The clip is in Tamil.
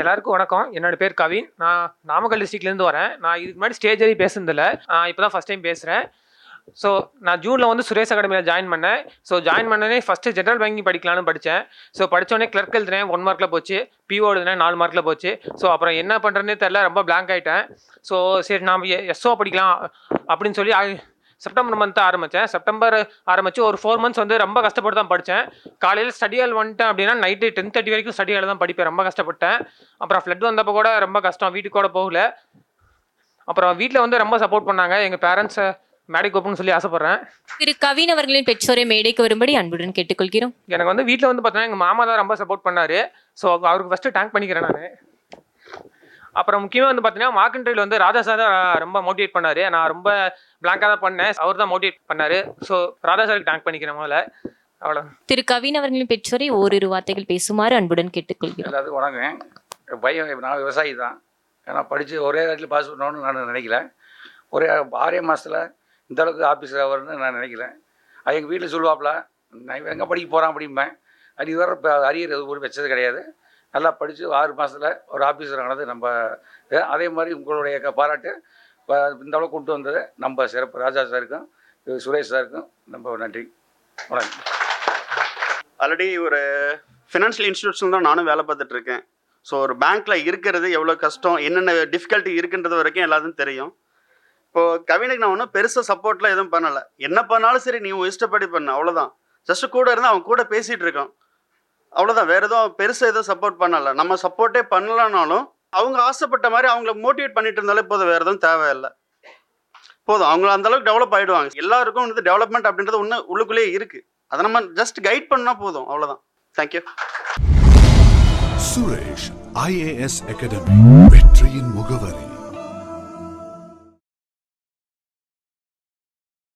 எல்லாருக்கும் வணக்கம். என்னோட பேர் கவின். நான் நாமக்கல் டிஸ்ட்ரிக்ட்லேருந்து வரேன். நான் இதுக்கு முன்னாடி ஸ்டேஜ் ஏறி பேசுனதில்ல. இப்போ தான் ஃபஸ்ட் டைம் பேசுகிறேன். ஸோ நான் ஜூனில் வந்து சுரேஷ் அகாடமியில் ஜாயின் பண்ணேன். ஸோ ஜாயின் பண்ணனே ஃபஸ்ட்டு ஜென்ரல் பேங்கிங் படிக்கலான்னு படித்தேன். ஸோ படித்தோடனே கிளர்க் எழுதுனேன், 1 மார்க்கில் போச்சு. பிஓ எழுதுனேன், 4 மார்க்கில் போச்சு. ஸோ அப்புறம் என்ன பண்ணுறதுனே தெரில, ரொம்ப பிளாங்க் ஆகிட்டேன். ஸோ சரி நாம் எஸ்ஓ படிக்கலாம் அப்படின்னு சொல்லி செப்டம்பர் மந்த் ஆரம்பித்தேன். செப்டம்பர் ஆரம்பித்து ஒரு 4 மந்த்ஸ் வந்து ரொம்ப கஷ்டப்பட்டு தான் படித்தேன். காலையில் ஸ்டடி ஹால் வந்துட்டேன் அப்படின்னா நைட்டு 10:30 வரைக்கும் ஸ்டடி ஹால் தான் படிப்பேன். ரொம்ப கஷ்டப்பட்டேன். அப்புறம் ஃப்ளட் வந்தப்போ கூட ரொம்ப கஷ்டம், வீட்டுக்கு கூட போகல. அப்புறம் வீட்டில் வந்து ரொம்ப சப்போர்ட் பண்ணாங்க. எங்கள் பேரண்ட்ஸை மேடைக்கு கூப்பிடுன்னு சொல்லி ஆசைப்பட்றேன். திரு கவின் அவர்களின் பெற்றோரை மேடைக்கு வரும்படி அன்புடன் கேட்டுக்கொள்கிறோம். எனக்கு வந்து வீட்டில் வந்து பார்த்தீங்கன்னா எங்கள் மாமா தான் ரொம்ப சப்போர்ட் பண்ணார். ஸோ அவருக்கு ஃபஸ்ட்டு தேங்க் பண்ணிக்கிறேன் நான். அப்புறம் முக்கியமாக வந்து பார்த்தீங்கன்னா மார்க் இன்டர்வியூல வந்து ராஜா சார் தான் ரொம்ப மோட்டிவேட் பண்ணார். நான் ரொம்ப பிளாங்காக தான் பண்ணேன், அவர் தான் மோட்டிவேட் பண்ணார். ஸோ ராஜா சாருக்கு தேங்க் பண்ணிக்கிறேன் முதல்ல. அவ்வளோ. திரு கவின் அவர்களின் பெற்றோரை ஓரிரு வார்த்தைகள் பேசுமாறு அன்புடன் கேட்டுக்கொள்கிறோம். எல்லாத்துக்கும் வணக்கம். பையன் நான் விவசாயி தான். ஏன்னா படித்து ஒரே இடத்துல பாஸ் பண்ணணும்னு நான் நினைக்கல. ஒரே 6 மாதத்தில் இந்த அளவுக்கு ஆஃபீஸர் வரும்னு நான் நினைக்கல. அது எங்கள் வீட்டில் சொல்லுவாப்புல, நான் எங்கே படிக்க போகிறான் அப்படிம்பேன். அது வர இப்போ அரியர் எதுவும் வச்சது கிடையாது. நல்லா படித்து 6 மாதத்தில் ஒரு ஆஃபீஸர் ஆனது நம்ம. அதே மாதிரி உங்களுடைய பாராட்டு இந்த அளவுக்கு கொண்டு வந்தது நம்ம சிறப்பு ராஜா சாருக்கும் சுரேஷ் சாருக்கும் நம்ம நன்றி. வணக்கம். ஆல்ரெடி ஒரு ஃபினான்ஷியல் இன்ஸ்டியூஷன் தான் நானும் வேலை பார்த்துட்டு இருக்கேன். ஸோ ஒரு பேங்க்கில் இருக்கிறது எவ்வளோ கஷ்டம், என்னென்ன டிஃபிகல்ட்டி இருக்குன்றது வரைக்கும் எல்லாத்துக்கும் தெரியும். இப்போது கவினுக்கு நான் ஒன்றும் பெருசாக சப்போர்ட்லாம் எதுவும் பண்ணலை. என்ன பண்ணாலும் சரி நீ இஷ்டப்படி பண்ண, அவ்வளோதான். ஜஸ்ட்டு கூட இருந்து அவன் கூட பேசிகிட்டு இருக்கான், அவ்வளோதான். வேறு எதுவும் பெருசாக எதுவும் சப்போர்ட் பண்ணலை. நம்ம சப்போர்ட்டே பண்ணலனாலும் அவங்க ஆசைப்பட்ட மாதிரி அவங்கள மோட்டிவேட் பண்ணிட்டு இருந்தாலே போதும், வேறு எதுவும் தேவையில்லை. போதும், அவங்கள அந்தளவுக்கு டெவலப் ஆகிடுவாங்க. எல்லாருக்கும் வந்து டெவலப்மெண்ட் அப்படின்றது ஒன்று உள்ளுக்குள்ளேயே இருக்குது. அதை நம்ம ஜஸ்ட் கைட் பண்ணால் போதும், அவ்வளோதான். தேங்க்யூ. சுரேஷ் IAS அகாடமி, வெற்றியின் முகவரி.